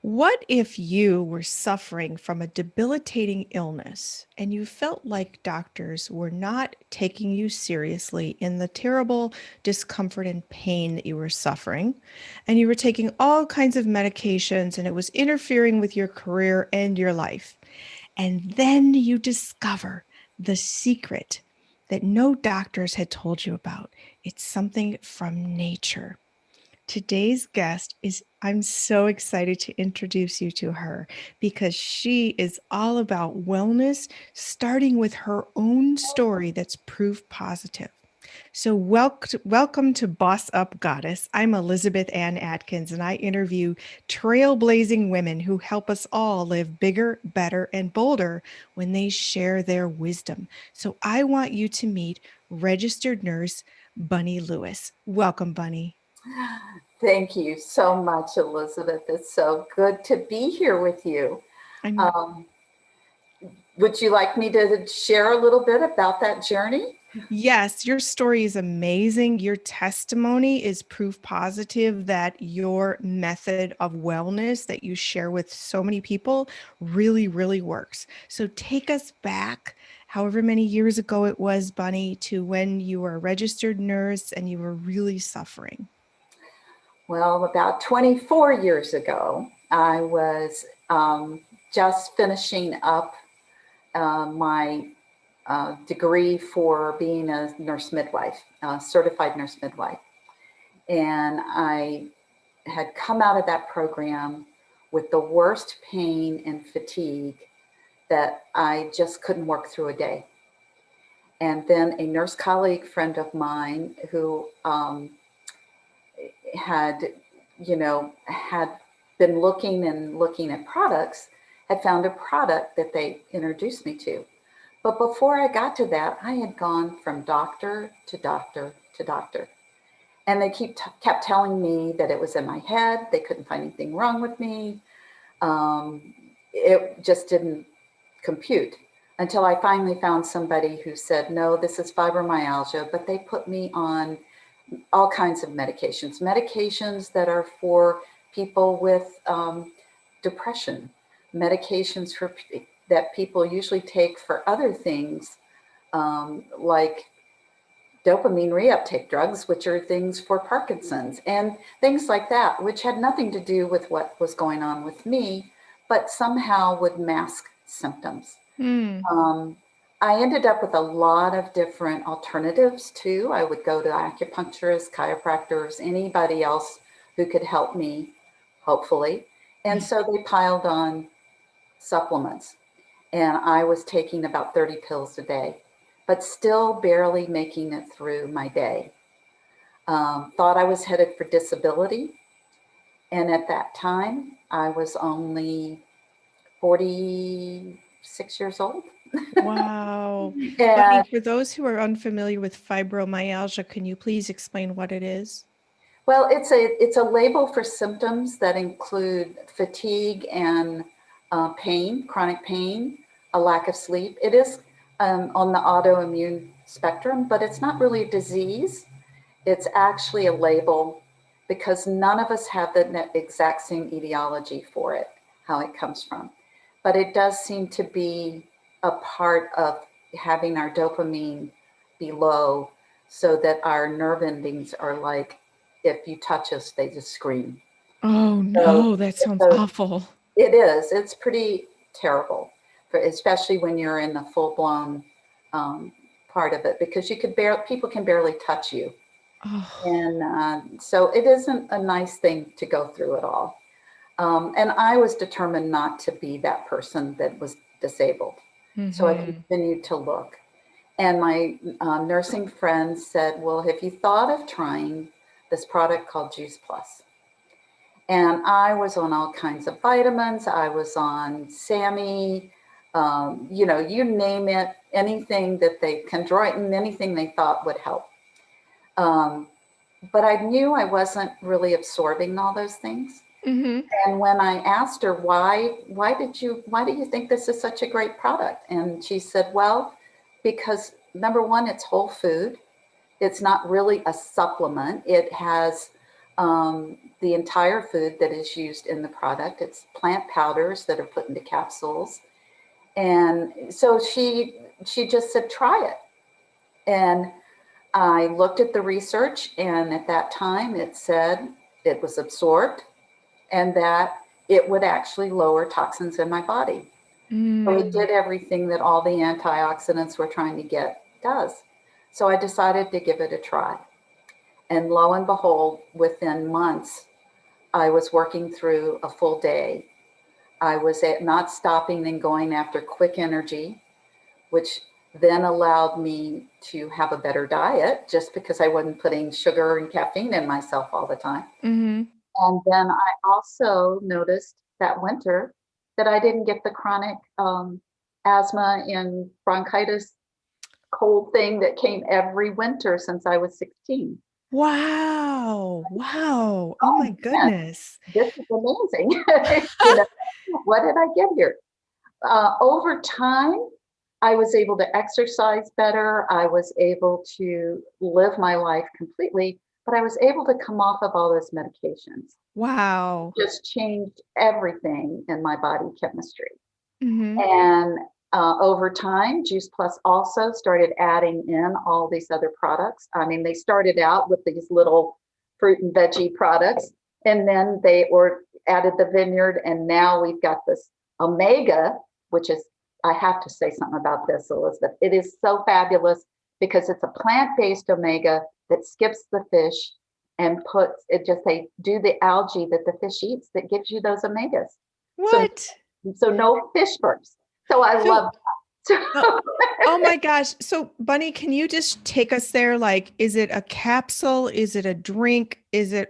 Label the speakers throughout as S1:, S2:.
S1: What if you were suffering from a debilitating illness and you felt like doctors were not taking you seriously in the terrible discomfort and pain that you were suffering, and you were taking all kinds of medications and it was interfering with your career and your life? And then you discover the secret that no doctors had told you about. It's something from nature. Today's guest is, I'm so excited to introduce you to her because she is all about wellness, starting with her own story that's proof positive. So, welcome to Boss Up Goddess. I'm Elizabeth Ann Atkins, and I interview trailblazing women who help us all live bigger, better, and bolder when they share their wisdom. So, I want you to meet registered nurse Bunny Lewis. Welcome, Bunny.
S2: Thank you so much, Elizabeth. It's so good to be here with you.
S1: I'm
S2: Um, would you like me to share a little bit about that journey?
S1: Yes, your story is amazing. Your testimony is proof positive that your method of wellness that you share with so many people really, really works. So take us back, however many years ago it was, Bunny, to when you were a registered nurse and you were really suffering.
S2: Well, about 24 years ago, I was just finishing up my degree for being a nurse midwife, certified nurse midwife. And I had come out of that program with the worst pain and fatigue that I just couldn't work through a day. And then a nurse colleague friend of mine who had, had been looking at products, had found a product that they introduced me to. But before I got to that, I had gone from doctor to doctor to doctor. And they kept telling me that it was in my head. They couldn't find anything wrong with me. It just didn't compute until I finally found somebody who said, no, this is fibromyalgia, but they put me on all kinds of medications that are for people with depression, medications that people usually take for other things, like dopamine reuptake drugs, which are things for Parkinson's and things like that, which had nothing to do with what was going on with me, but somehow would mask symptoms.
S1: Hmm.
S2: Um, I ended up with a lot of different alternatives too. I would go to acupuncturists, chiropractors, anybody else who could help me, hopefully. And so they piled on supplements, and I was taking about 30 pills a day, but still barely making it through my day. Thought I was headed for disability. And at that time, I was only 46 years old.
S1: Wow. Bunny,
S2: And
S1: for those who are unfamiliar with fibromyalgia, can you please explain what it is?
S2: well, it's a label for symptoms that include fatigue and pain, chronic pain, a lack of sleep. It is on the autoimmune spectrum, but it's not really a disease. It's actually a label because none of us have the exact same etiology for it, how it comes from. But it does seem to be a part of having our dopamine be low so that our nerve endings are like, if you touch us, they just scream.
S1: Oh
S2: So,
S1: no, that sounds
S2: so
S1: awful.
S2: it is. It's pretty terrible, especially when you're in the full blown um, part of it, because people can barely touch you,
S1: Oh.
S2: and so it isn't a nice thing to go through at all. And I was determined not to be that person that was disabled, so I
S1: Hmm.
S2: continued to look. And my nursing friend said, "Well, have you thought of trying this product called Juice Plus?" And I was on all kinds of vitamins. I was on SAMI, you name it, anything that they, chondroitin, anything they thought would help. Um, but I knew I wasn't really absorbing all those things.
S1: Hmm.
S2: And when I asked her, why do you think this is such a great product? And she said, well, because number one, it's whole food. It's not really a supplement. It has the entire food that is used in the product. It's plant powders that are put into capsules. And so she just said, try it. And I looked at the research, and at that time it said it was absorbed and that it would actually lower toxins in my body. So it did everything that all the antioxidants we're trying to get does. So I decided to give it a try. And lo and behold, within months, I was working through a full day. I was not stopping and going after quick energy, which then allowed me to have a better diet just because I wasn't putting sugar and caffeine in myself all the time.
S1: Mm-hmm.
S2: And then I also noticed that winter that I didn't get the chronic asthma and bronchitis cold thing that came every winter since I was 16.
S1: Wow. Wow. Oh my
S2: Oh, man,
S1: goodness.
S2: this is amazing. What did I get here? Over time, I was able to exercise better. I was able to live my life completely, but I was able to come off of all those medications.
S1: Wow.
S2: Just changed everything in my body chemistry.
S1: Mm-hmm.
S2: And over time, Juice Plus also started adding in all these other products. I mean, they started out with these little fruit and veggie products, and then they added the vineyard, and now we've got this omega, which is, I have to say something about this, Elizabeth. It is so fabulous because it's a plant-based omega that skips the fish and puts it, just they do the algae that the fish eats that gives you those omegas.
S1: What?
S2: So no fish burps. So I
S1: So,
S2: love that.
S1: oh my gosh. So, Bunny, can you just take us there? Like, is it a capsule? Is it a drink?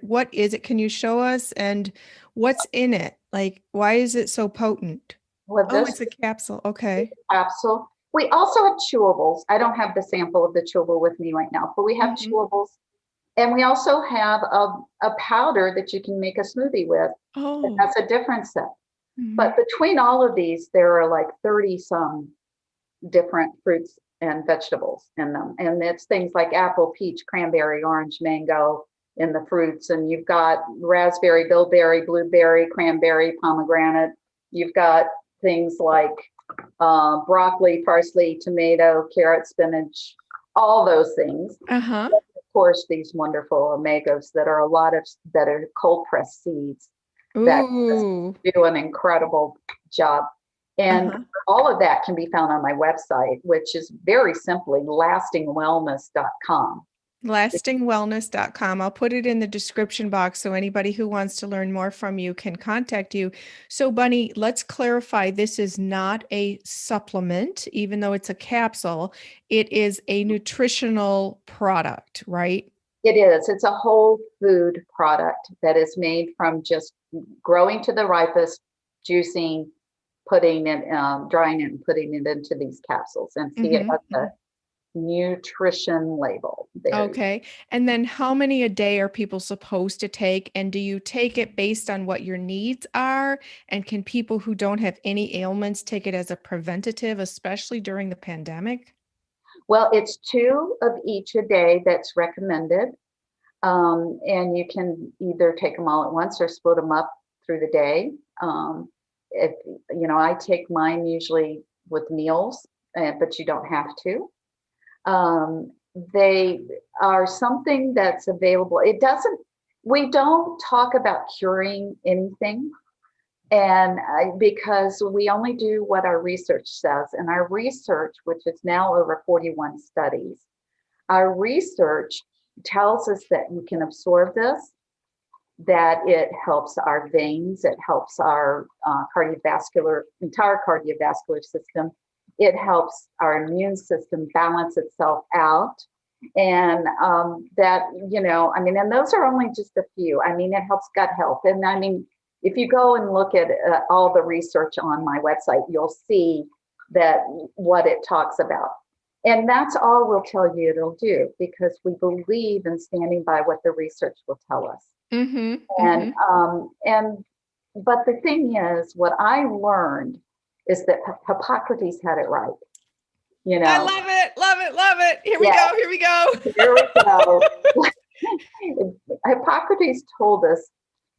S1: What is it? Can you show us? And what's in it? Like, why is it so potent?
S2: Well,
S1: Oh,
S2: this
S1: it's a capsule. Okay.
S2: capsule. We also have chewables. I don't have the sample of the chewable with me right now, but we have
S1: Mhm.
S2: chewables. And we also have a powder that you can make a smoothie with.
S1: Oh.
S2: That's a different set.
S1: Mhm.
S2: But between all of these, there are like 30 some different fruits and vegetables in them. And it's things like apple, peach, cranberry, orange, mango in the fruits. And you've got raspberry, bilberry, blueberry, cranberry, pomegranate. You've got things like broccoli, parsley, tomato, carrot, spinach, all those things.
S1: Uh-huh.
S2: Of course, these wonderful omegas that are that are cold pressed seeds that
S1: Ooh.
S2: do an incredible job. And
S1: Uh-huh.
S2: all of that can be found on my website, which is very simply lastingwellness.com.
S1: Lastingwellness.com. I'll put it in the description box so anybody who wants to learn more from you can contact you. So, Bunny, let's clarify this is not a supplement, even though it's a capsule. It is a nutritional product, right?
S2: It is. It's a whole food product that is made from just growing to the ripest, juicing, putting it, drying it, and putting it into these capsules. And see, it
S1: Mm-hmm.
S2: has a nutrition label there.
S1: Okay. And then how many a day are people supposed to take? And do you take it based on what your needs are? And can people who don't have any ailments take it as a preventative, especially during the pandemic?
S2: Well, it's 2 of each a day that's recommended. And you can either take them all at once or split them up through the day. If I take mine usually with meals, but you don't have to. They are something that's available. We don't talk about curing anything. And because we only do what our research says, and our research, which is now over 41 studies, our research tells us that you can absorb this, that it helps our veins, it helps our entire cardiovascular system. It helps our immune system balance itself out. And and those are only just a few. I mean, it helps gut health. And I mean, if you go and look at all the research on my website, you'll see that what it talks about. And that's all we'll tell you it'll do, because we believe in standing by what the research will tell us.
S1: Mm-hmm.
S2: And
S1: Mm-hmm.
S2: but the thing is, what I learned is that Hippocrates had it right.
S1: I love it. Love it. Love it. Here we
S2: Yeah,
S1: go. Here we go.
S2: here we go. Hippocrates told us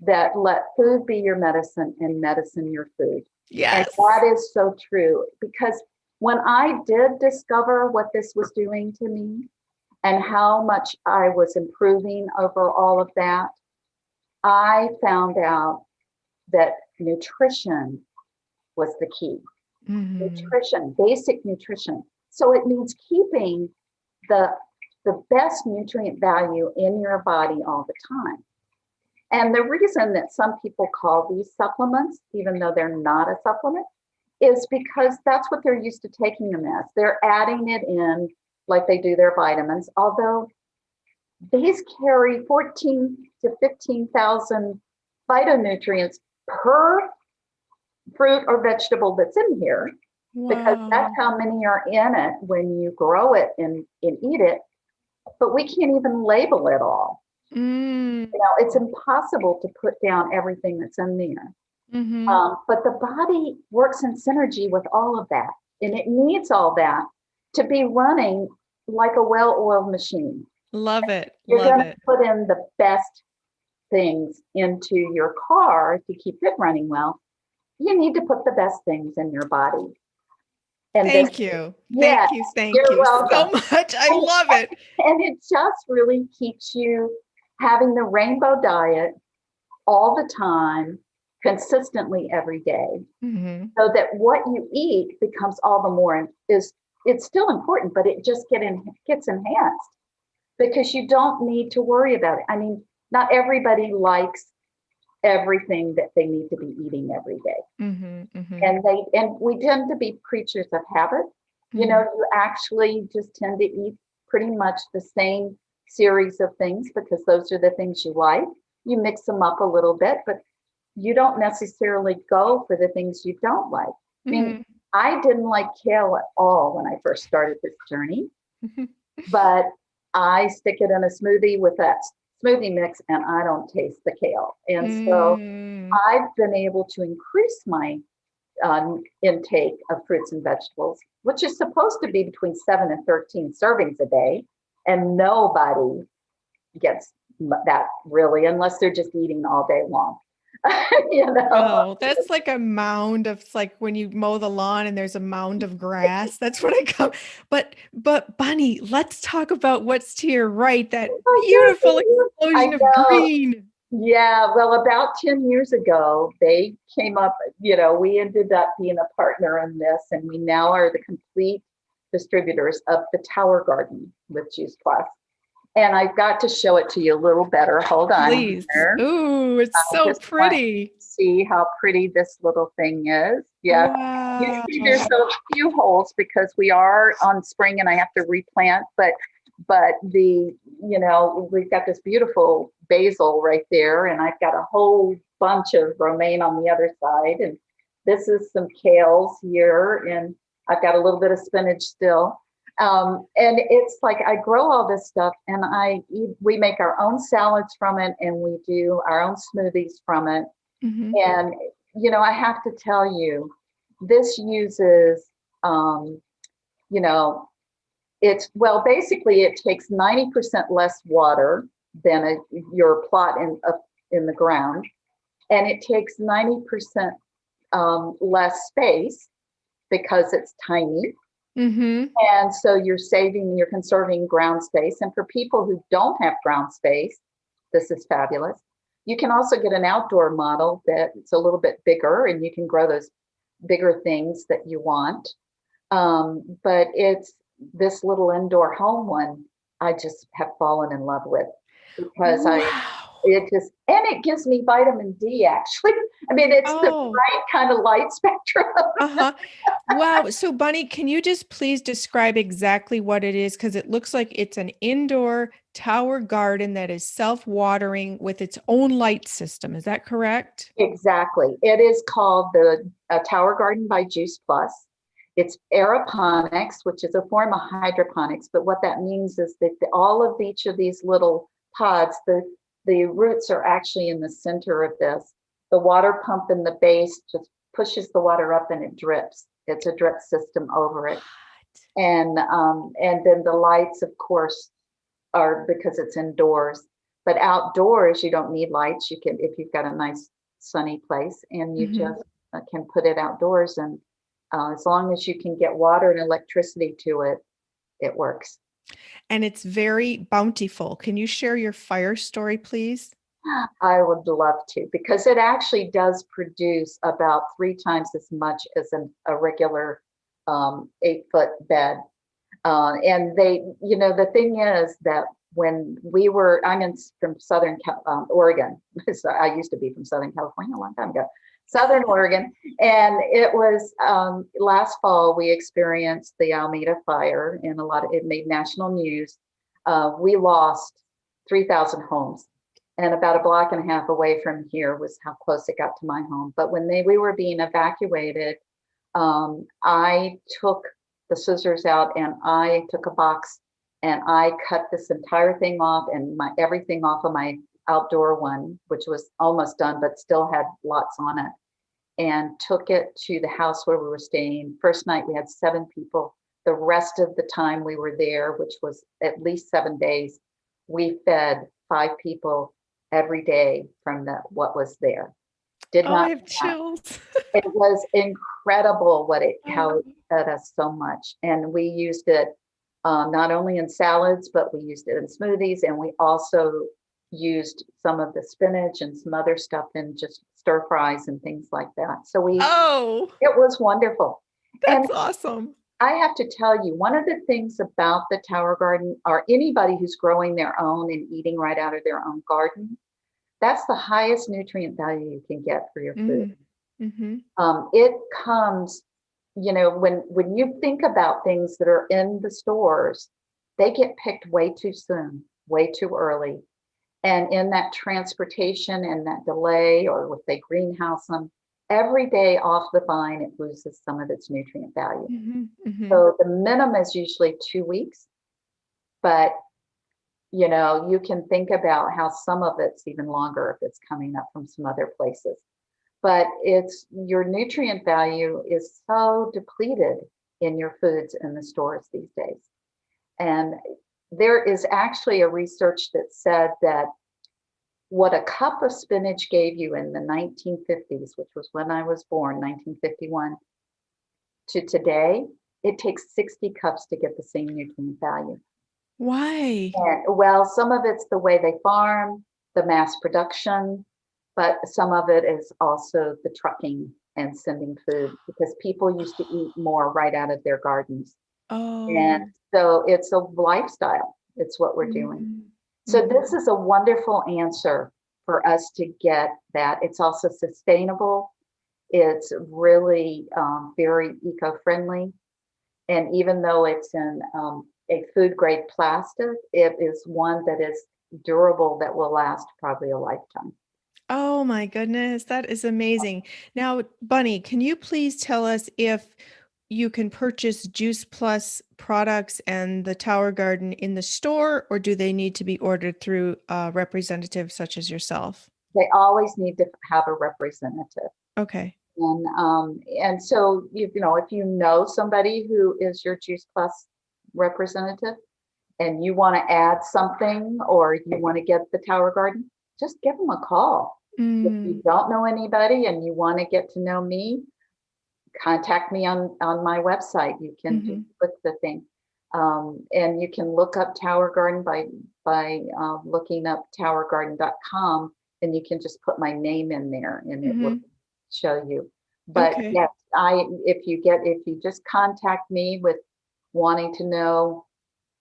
S2: that let food be your medicine and medicine your food. And
S1: Yes.
S2: that is so true, because when I did discover what this was doing to me and how much I was improving over all of that, I found out that nutrition was the key.
S1: Mhm.
S2: Nutrition, basic nutrition. So it means keeping the best nutrient value in your body all the time. And the reason that some people call these supplements, even though they're not a supplement, is because that's what they're used to taking them as. They're adding it in like they do their vitamins, although these carry 14 to 15,000 phytonutrients per fruit or vegetable that's in here, because that's
S1: Wow.
S2: how many are in it when you grow it and eat it. But we can't even label it all.
S1: Mm.
S2: It's impossible to put down everything that's in there.
S1: Mhm.
S2: But the body works in synergy with all of that, and it needs all that to be running like a well-oiled machine.
S1: Love it.
S2: You're
S1: Love
S2: going to
S1: it.
S2: put in the best things into your car to keep it running well. You need to put the best things in your body. And this,
S1: Thank you.
S2: yes,
S1: Thank you. Thank
S2: you're
S1: you so
S2: welcome.
S1: much. I love it.
S2: And it just really keeps you having the rainbow diet all the time, consistently every day,
S1: Mhm.
S2: so that what you eat becomes all the more it's still important, but it just gets enhanced, because you don't need to worry about it. I mean, not everybody likes everything that they need to be eating every day.
S1: Mhm. Mhm.
S2: And we tend to be creatures of habit.
S1: Mhm.
S2: You actually just tend to eat pretty much the same series of things because those are the things you like. You mix them up a little bit, but you don't necessarily go for the things you don't like. I mean,
S1: Mhm.
S2: I didn't like kale at all when I first started this journey, but I stick it in a smoothie with that smoothie mix and I don't taste the kale. And so
S1: Mm.
S2: I've been able to increase my intake of fruits and vegetables, which is supposed to be between 7 and 13 servings a day. And nobody gets that really, unless they're just eating all day long. you know?
S1: Oh, that's like a mound of, it's like when you mow the lawn and there's a mound of grass. That's what I come. But Bunny, let's talk about what's to your right, that
S2: Oh,
S1: beautiful
S2: I
S1: explosion of
S2: know.
S1: green.
S2: Yeah, well, about 10 years ago, they came up, we ended up being a partner in this, and we now are the complete distributors of the Tower Garden with Juice Plus. And I've got to show it to you a little better. Hold on
S1: Please.
S2: here.
S1: Ooh, it's
S2: I
S1: so
S2: just want
S1: pretty.
S2: to see how pretty this little thing is. Yeah. You
S1: Wow.
S2: see, there's a few holes because we are on spring and I have to replant, but we've got this beautiful basil right there, and I've got a whole bunch of romaine on the other side, and this is some kales here, and I've got a little bit of spinach still. And it's like I grow all this stuff, and we make our own salads from it, and we do our own smoothies from it.
S1: Mhm.
S2: And I have to tell you, this uses, you know, basically it takes 90% less water than your plot in the ground, and it takes 90% less space because it's tiny.
S1: Mhm.
S2: And so you're conserving ground space. And for people who don't have ground space, this is fabulous. You can also get an outdoor model that's a little bit bigger, and you can grow those bigger things that you want. But it's this little indoor home one I just have fallen in love with, because
S1: Wow.
S2: it gives me vitamin D actually. I mean, it's the
S1: Oh.
S2: right kind of light spectrum.
S1: Uh-huh. Wow. So, Bunny, can you just please describe exactly what it is? Because it looks like it's an indoor tower garden that is self-watering with its own light system. Is that correct?
S2: Exactly. It is called the Tower Garden by Juice Plus. It's aeroponics, which is a form of hydroponics. But what that means is that all of each of these little pods, the roots are actually in the center of this. The water pump in the base just pushes the water up and it drips. It's a drip system over it. And then the lights, of course, are because it's indoors. But outdoors, you don't need lights. You can, if you've got a nice sunny place, and you
S1: Hmm.
S2: just can put it outdoors, and as long as you can get water and electricity to it, it works.
S1: And it's very bountiful. Can you share your fire story, please?
S2: I would love to, because it actually does produce about 3 times as much as a regular 8-foot bed. And they, the thing is that when we were, from Southern Oregon. So I used to be from Southern California a long time ago, Southern Oregon. And it was last fall, we experienced the Alameda fire, and it made national news. We lost 3,000 homes. And about a block and a half away from here was how close it got to my home. But when we were being evacuated, I took the scissors out, and I took a box, and I cut this entire thing off, and everything off of my outdoor one, which was almost done, but still had lots on it, and took it to the house where we were staying. First night we had 7 people. The rest of the time we were there, which was at least 7 days, we fed 5 people every day from what was there. Did
S1: Oh, I
S2: not
S1: have
S2: stop.
S1: chills.
S2: It was incredible how
S1: Oh.
S2: it fed us so much. And we used it not only in salads, but we used it in smoothies. And we also used some of the spinach and some other stuff in just stir fries and things like that. So
S1: Oh,
S2: it was wonderful. And
S1: that's awesome.
S2: I have to tell you, one of the things about the Tower Garden, or anybody who's growing their own and eating right out of their own garden, that's the highest nutrient value you can get for your food.
S1: Mm. Hmm.
S2: It comes, when you think about things that are in the stores, they get picked way too soon, way too early. And in that transportation and that delay, or if they greenhouse them, every day off the vine, it loses some of its nutrient value.
S1: Hmm. Hmm.
S2: So the minimum is usually 2 weeks, but you can think about how some of it's even longer if it's coming up from some other places. But your nutrient value is so depleted in your foods in the stores these days. And there is actually a research that said that what a cup of spinach gave you in the 1950s, which was when I was born, 1951, to today, it takes 60 cups to get the same nutrient value.
S1: Why?
S2: And well, some of it's the way they farm, the mass production, but some of it is also the trucking and sending food, because people used to eat more right out of their gardens. And
S1: Oh.
S2: so it's a lifestyle. It's what we're doing.
S1: Mhm.
S2: So
S1: Mhm.
S2: this is a wonderful answer for us to get that. It's also sustainable. It's really very eco-friendly. And even though it's in a food grade plastic, it is one that is durable, that will last probably a lifetime.
S1: Oh my goodness, that is amazing. Now, Bunny, can you please tell us if you can purchase Juice Plus products and the Tower Garden in the store, or do they need to be ordered through a representative such as yourself?
S2: They always need to have a representative.
S1: Okay.
S2: And so, if you know somebody who is your Juice Plus representative, and you want to add something, or you want to get the Tower Garden, just give them a call. If you
S1: Mm.
S2: don't know anybody and you want to get to know me, contact me on my website. You can just
S1: Hmm.
S2: click the thing. And you can look up Tower Garden by looking up towergarden.com, and you can just put my name in there, and it will
S1: Hmm.
S2: show you. But
S1: Okay.
S2: yes, if you just contact me with wanting to know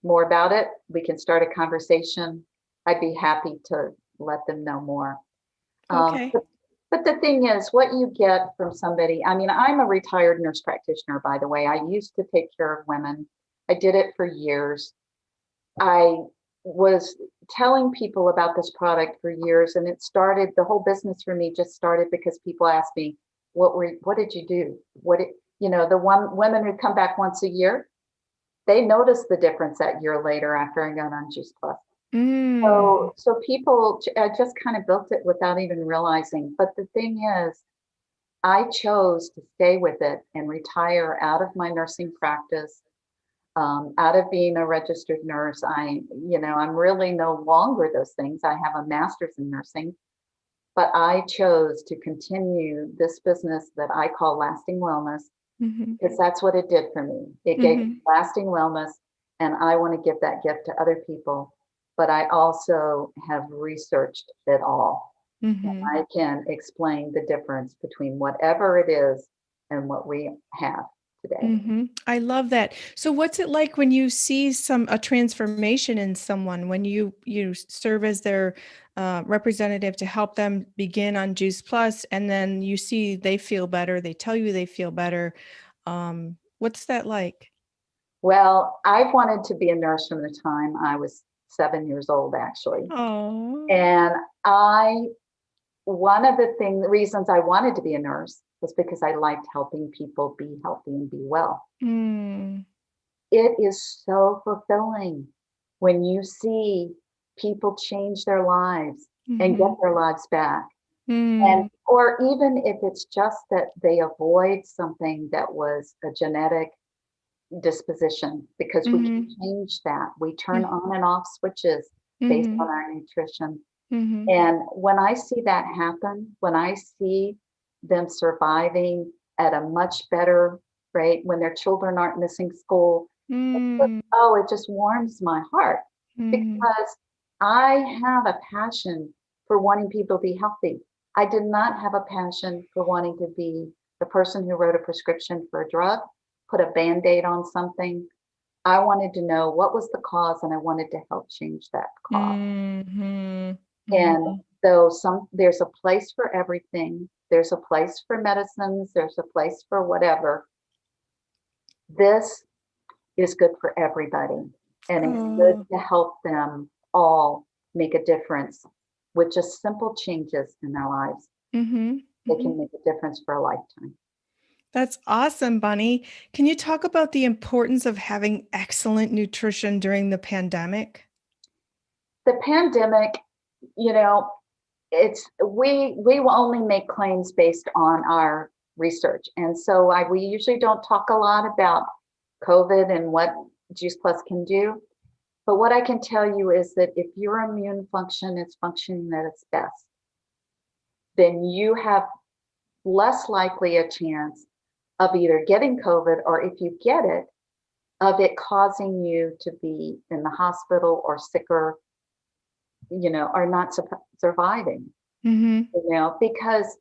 S2: more about it, we can start a conversation. I'd be happy to let them know more. Um,
S1: Okay.
S2: but, but the thing is, what you get from somebody, I mean, I'm a retired nurse practitioner, by the way. I used to take care of women. I did it for years. I was telling people about this product for years, and the whole business for me just started because people asked me, what did you do? The women who come back once a year, they noticed the difference that year later after I got on Juice Plus.
S1: Mm.
S2: So people just kind of built it without even realizing. But the thing is, I chose to stay with it and retire out of my nursing practice Out of being a registered nurse, I'm really no longer those things. I have a master's in nursing, but I chose to continue this business that I call lasting wellness
S1: Mm-hmm.
S2: because that's what it did for me. It gave me
S1: Mm-hmm.
S2: lasting wellness, and I want to give that gift to other people. But I also have researched it all. And
S1: Mm-hmm.
S2: I can explain the difference between whatever it is and what we have today.
S1: Mm-hmm. I love that. So what's it like when you see a transformation in someone, when you serve as their representative to help them begin on Juice Plus, and then you see they feel better, they tell you they feel better. What's that like?
S2: Well, I've wanted to be a nurse from the time I was 7 years old, actually.
S1: Oh.
S2: And one of the reasons I wanted to be a nurse was because I liked helping people be healthy and be well.
S1: Mm.
S2: It is so fulfilling when you see people change their lives and get
S1: Mm-hmm.
S2: their lives back. And
S1: Mm.
S2: or even if it's just that they avoid something that was a genetic disposition, because we can
S1: Mm-hmm.
S2: change that. We turn on and off switches based
S1: Mm-hmm.
S2: on our nutrition.
S1: Mm-hmm.
S2: And when I see that happen, when I see them surviving at a much better rate, when their children aren't missing school,
S1: Mm-hmm.
S2: it just warms my heart
S1: Mm-hmm.
S2: because I have a passion for wanting people to be healthy. I did not have a passion for wanting to be the person who wrote a prescription for a drug, put a band-aid on something. I wanted to know what was the cause and I wanted to help change that cause.
S1: Mm-hmm.
S2: And
S1: Mm-hmm.
S2: though there's a place for everything, there's a place for medicines, there's a place for whatever. This is good for everybody. And it's good
S1: Oh.
S2: to help them all make a difference with just simple changes in their lives.
S1: Mm-hmm.
S2: They
S1: Mm-hmm.
S2: can make a difference for a lifetime.
S1: That's awesome, Bunny. Can you talk about the importance of having excellent nutrition during the pandemic?
S2: The pandemic, you know, we will only make claims based on our research. And so we usually don't talk a lot about COVID and what Juice Plus can do. But what I can tell you is that if your immune function is functioning at its best, then you have less likely a chance of either getting COVID or if you get it, of it causing you to be in the hospital or sicker, or not surviving,
S1: Mm-hmm.
S2: because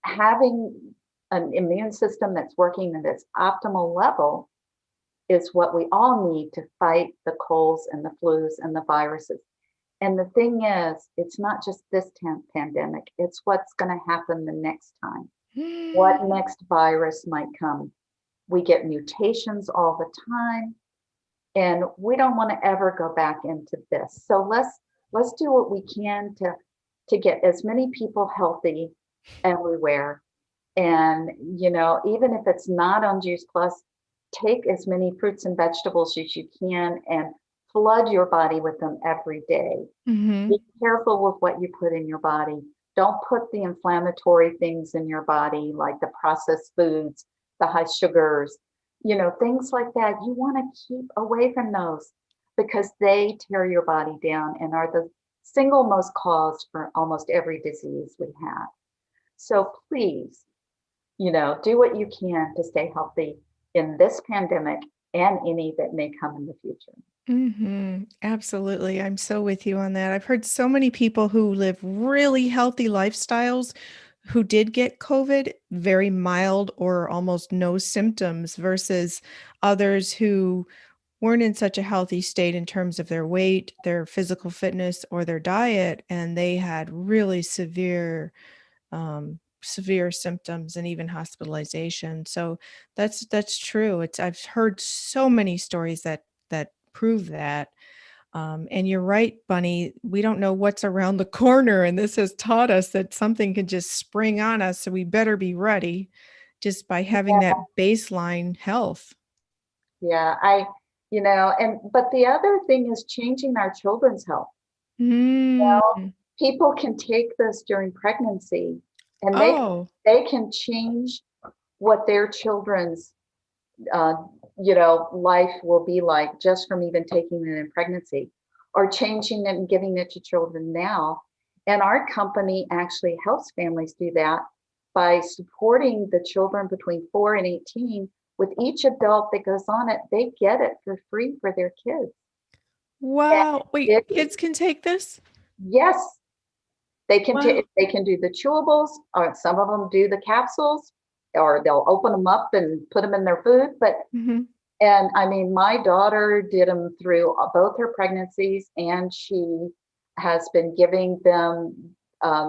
S2: having an immune system that's working at its optimal level is what we all need to fight the colds and the flus and the viruses. And the thing is, it's not just this pandemic, it's what's going to happen the next time. What next virus might come? We get mutations all the time, and we don't want to ever go back into this. So let's do what we can to get as many people healthy everywhere. And even if it's not on Juice Plus, take as many fruits and vegetables as you can and flood your body with them every day.
S1: Mm-hmm.
S2: Be careful with what you put in your body. Don't put the inflammatory things in your body, like the processed foods, the high sugars, things like that. You want to keep away from those because they tear your body down and are the single most cause for almost every disease we have. So please, do what you can to stay healthy in this pandemic and any that may come in the future.
S1: Mm-hmm. Absolutely. I'm so with you on that. I've heard so many people who live really healthy lifestyles who did get COVID, very mild or almost no symptoms, versus others who weren't in such a healthy state in terms of their weight, their physical fitness, or their diet, and they had really severe symptoms and even hospitalization. So that's true. I've heard so many stories that prove that. And you're right, Bunny. We don't know what's around the corner, and this has taught us that something can just spring on us. So we better be ready, just by having that baseline health.
S2: Yeah, but the other thing is changing our children's health.
S1: Mm.
S2: People can take this during pregnancy and they
S1: Oh.
S2: they can change what their children's uh, life will be like just from even taking it in pregnancy or changing it and giving it to children now. And our company actually helps families do that by supporting the children between 4 and 18 with each adult that goes on it. They get it for free for their kids.
S1: Wow.
S2: And
S1: Wait, kids can take this?
S2: yes,
S1: Wow.
S2: they can do the chewables, or some of them do the capsules, or they'll open them up and put them in their food. But
S1: Hmm.
S2: and I mean, my daughter did them through both her pregnancies, and she has been giving them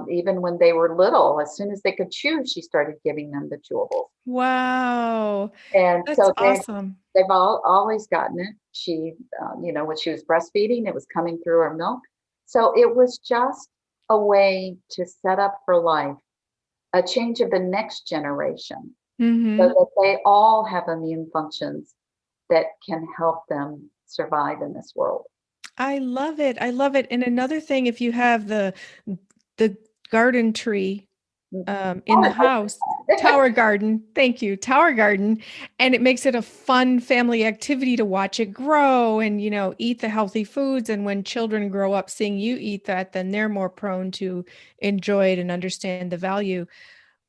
S2: even when they were little. As soon as they could chew, she started giving them the chewables.
S1: Wow.
S2: And
S1: That's
S2: so
S1: awesome.
S2: they've always gotten it. She, when she was breastfeeding, it was coming through her milk. So it was just a way to set up for life a change of the next generation so
S1: Hmm.
S2: that they all have immune functions that can help them survive in this world.
S1: I love it. I love it. And another thing, if you have the garden tree in
S2: Oh,
S1: the
S2: I like
S1: house,
S2: that.
S1: tower garden, thank you, tower garden, and it makes it a fun family activity to watch it grow and, eat the healthy foods. And when children grow up seeing you eat that, then they're more prone to enjoy it and understand the value.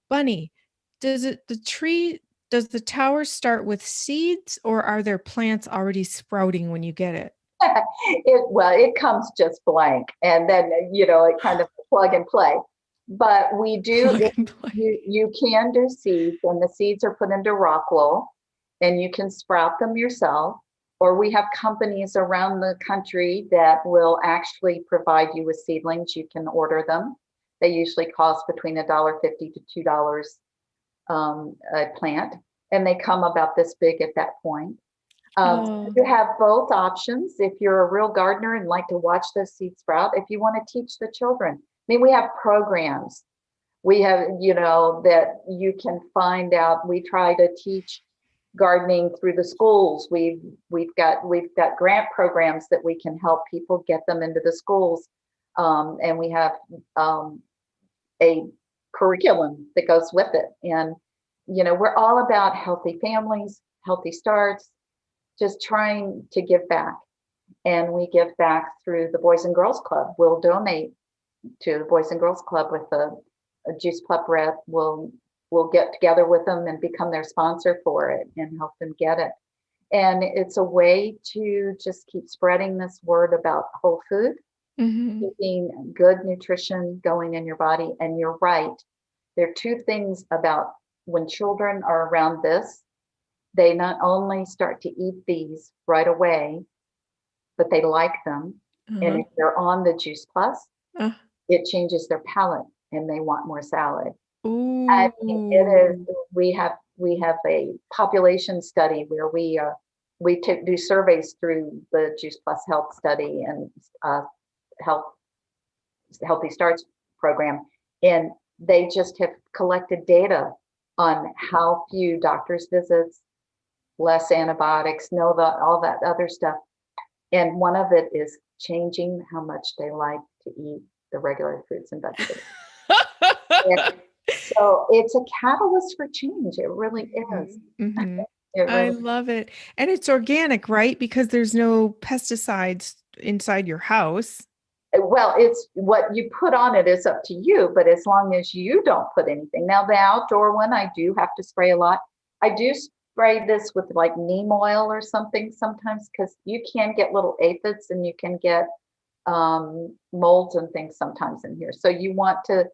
S1: Bunny, does the tower start with seeds or are there plants already sprouting when you get it?
S2: It comes just blank, and then it kind of plug and play. But we do,
S1: Plug
S2: if
S1: and play.
S2: you can do seeds, and the seeds are put into rock wool, and you can sprout them yourself. Or we have companies around the country that will actually provide you with seedlings. You can order them. They usually cost between $1.50 to $2 a plant, and they come about this big at that point.
S1: Oh.
S2: You have both options if you're a real gardener and like to watch those seeds sprout. If you want to teach the children, I mean, we have programs. We have, that you can find out. We try to teach gardening through the schools. We've got grant programs that we can help people get them into the schools, and we have um, a curriculum that goes with it. And we're all about healthy families, healthy starts, just trying to give back. And we give back through the Boys and Girls Club. We'll donate to the Boys and Girls Club with a Juice Pup rep. We'll get together with them and become their sponsor for it and help them get it. And it's a way to just keep spreading this word about whole food,
S1: Hmm.
S2: keeping good nutrition going in your body. And you're right. There are two things about when children are around this, they not only start to eat these right away, but they like them. And
S1: Uh-huh.
S2: if they're on the Juice Plus,
S1: Uh,
S2: it changes their palate and they want more salad. I mean, it is.
S1: ooh.
S2: We have a population study where we do surveys through the Juice Plus Health Study and Health Healthy Starts program, and they just have collected data on how few doctor's visits, less antibiotics, all that other stuff. And one of it is changing how much they like to eat the regular fruits and vegetables. And so it's a catalyst for change. It really is.
S1: Mhm, mhm.
S2: It
S1: I
S2: really,
S1: love it. And it's organic, right? Because there's no pesticides inside your house.
S2: well, it's what you put on it is up to you, but as long as you don't put anything. Now, the outdoor one, I do have to spray a lot. I do spray this with like neem oil or something sometimes because you can get little aphids and you can get molds and things sometimes in here. So you want to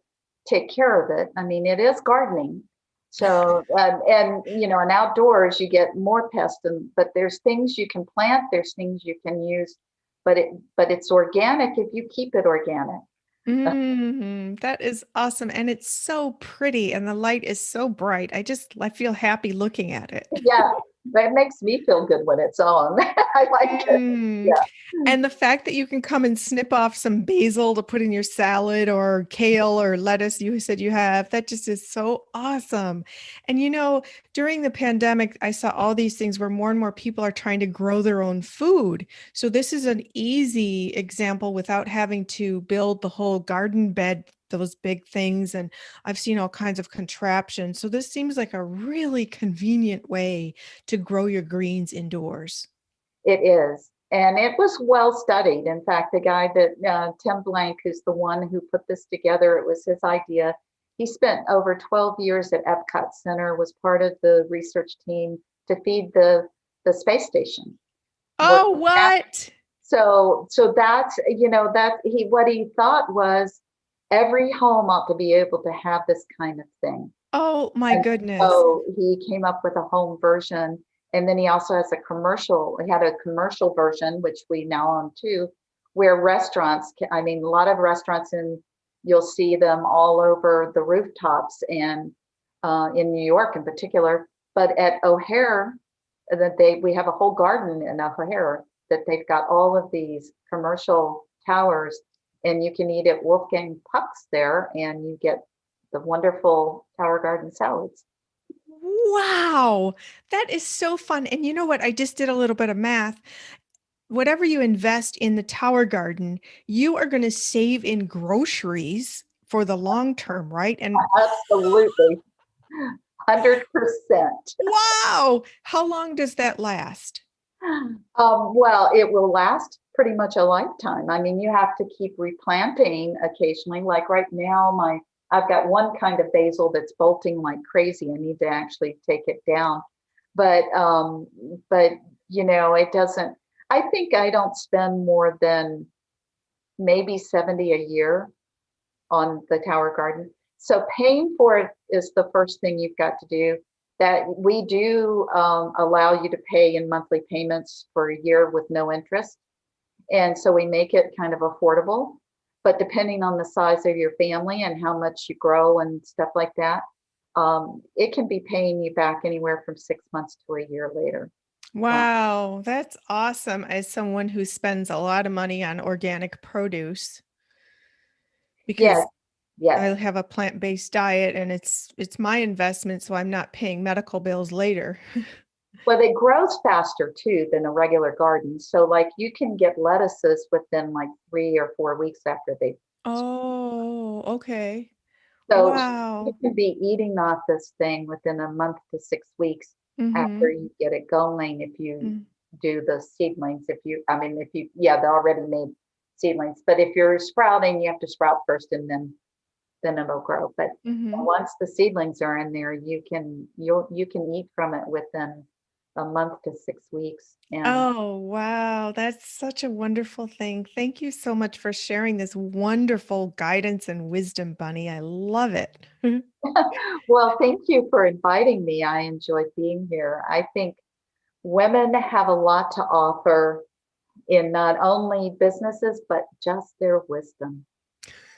S2: take care of it. I mean, it is gardening. So, and outdoors you get more pests, but there's things you can plant, there's things you can use, but it's organic if you keep it organic.
S1: That is awesome. And it's so pretty and the light is so bright. I feel happy looking at it.
S2: Yeah, that makes me feel good when it's on. I like it.
S1: Mm.
S2: Yeah.
S1: And the fact that you can come and snip off some basil to put in your salad or kale or lettuce you said you have, that just is so awesome. And during the pandemic, I saw all these things where more and more people are trying to grow their own food. So this is an easy example without having to build the whole garden bed those big things, and I've seen all kinds of contraptions. So this seems like a really convenient way to grow your greens indoors.
S2: It is. And it was well studied. In fact, the guy that, Tim Blank, who's the one who put this together, it was his idea. He spent over 12 years at Epcot Center, was part of the research team to feed the space station.
S1: Oh, what?
S2: So that's, that what he thought was every home ought to be able to have this kind of thing.
S1: Oh my
S2: And
S1: goodness.
S2: so he came up with a home version. And then he also has a commercial. He had a commercial version, which we now own too, where restaurants, I mean, a lot of restaurants, and you'll see them all over the rooftops, and in New York in particular. But at O'Hare, we have a whole garden in O'Hare that they've got all of these commercial towers, and you can eat at Wolfgang Puck's there, and you get the wonderful Tower Garden salads.
S1: Wow, that is so fun. And you know what? I just did a little bit of math. Whatever you invest in the Tower Garden, you are going to save in groceries for the long term, right? And
S2: Absolutely, 100%.
S1: wow, how long does that last?
S2: Well, it will last pretty much a lifetime. I mean, you have to keep replanting occasionally. Like right now, I've got one kind of basil that's bolting like crazy. I need to actually take it down. But but it doesn't. I think I don't spend more than maybe 70 a year on the Tower Garden. So paying for it is the first thing you've got to do. That we do allow you to pay in monthly payments for a year with no interest. And so we make it kind of affordable. But depending on the size of your family and how much you grow and stuff like that, it can be paying you back anywhere from 6 months to a year later.
S1: Wow, that's awesome. As someone who spends a lot of money on organic produce,
S2: Yes,
S1: because I
S2: yes.
S1: have a plant-based diet and it's my investment, so I'm not paying medical bills later.
S2: Well, it grows faster too than a regular garden. So like you can get lettuces within like 3 or 4 weeks after they.
S1: Oh, okay.
S2: So you
S1: Wow.
S2: can be eating off this thing within a month to 6 weeks after
S1: Mm-hmm.
S2: you get it going. If you do the seedlings, yeah, they're already made seedlings. But if you're sprouting, you have to sprout first, and then it'll grow. But
S1: Mm-hmm.
S2: once the seedlings are in there, you can eat from it within a month to 6 weeks. And
S1: Oh, wow. That's such a wonderful thing. Thank you so much for sharing this wonderful guidance and wisdom, Bunny. I love it.
S2: well, thank you for inviting me. I enjoyed being here. I think women have a lot to offer in not only businesses, but just their wisdom,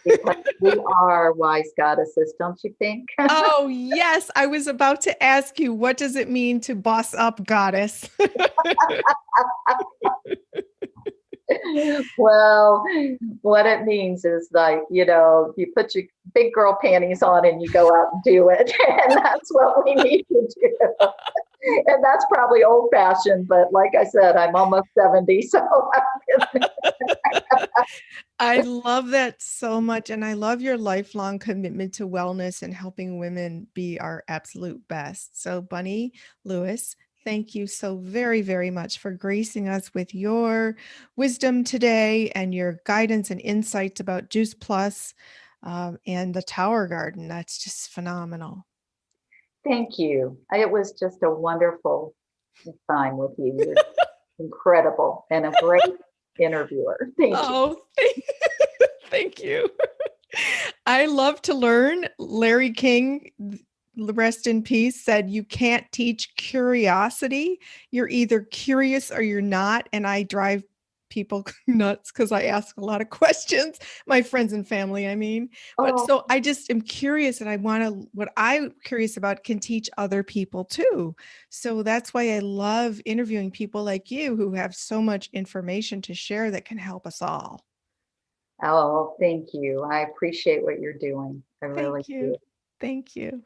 S2: because we are wise goddesses, don't you think?
S1: Oh, yes. I was about to ask you, what does it mean to boss up, goddess?
S2: Well, what it means is like, you put your big girl panties on and you go out and do it. And that's what we need to do. And that's probably old fashioned, but like I said, I'm almost 70. So
S1: I love that so much. And I love your lifelong commitment to wellness and helping women be our absolute best. So, Bunny Lewis, thank you so very, very much for gracing us with your wisdom today and your guidance and insights about Juice Plus, and the Tower Garden. That's just phenomenal.
S2: thank you. It was just a wonderful time with you. You're incredible and a great interviewer. Thank you.
S1: Oh, thank you. I love to learn. Larry King, rest in peace, said you can't teach curiosity. You're either curious or you're not. And I drive people nuts because I ask a lot of questions, my friends and family, I mean. But
S2: Oh,
S1: so I just am curious and I want to, what I'm curious about can teach other people too. So that's why I love interviewing people like you who have so much information to share that can help us all.
S2: oh, thank you. I appreciate what you're doing. I really
S1: Thank you.
S2: do.
S1: Thank you.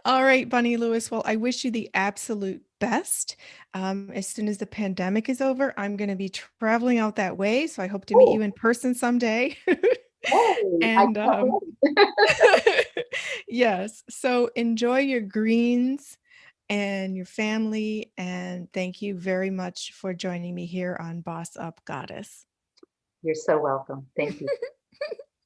S1: All right, Bunny Lewis. Well, I wish you the absolute best. As soon as the pandemic is over, I'm going to be traveling out that way. So I hope to meet
S2: Oh,
S1: you in person someday.
S2: Yay, I
S1: And
S2: can't wait.
S1: yes, so enjoy your greens and your family. And thank you very much for joining me here on Boss Up Goddess.
S2: You're so welcome. Thank you.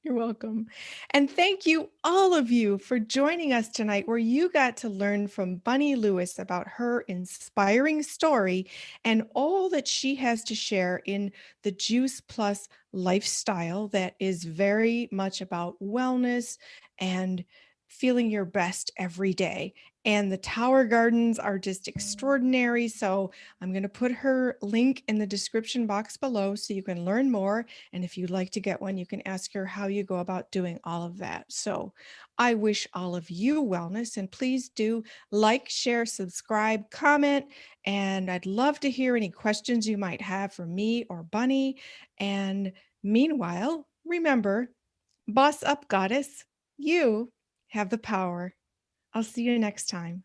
S1: You're welcome. And thank you, all of you, for joining us tonight, where you got to learn from Bunny Lewis about her inspiring story and all that she has to share in the Juice Plus lifestyle that is very much about wellness and feeling your best every day. And the Tower Gardens are just extraordinary. So I'm going to put her link in the description box below so you can learn more. And if you'd like to get one, you can ask her how you go about doing all of that. So I wish all of you wellness, and please do like, share, subscribe, comment. And I'd love to hear any questions you might have for me or Bunny. And meanwhile, remember, boss up, goddess, you have the power. I'll see you next time.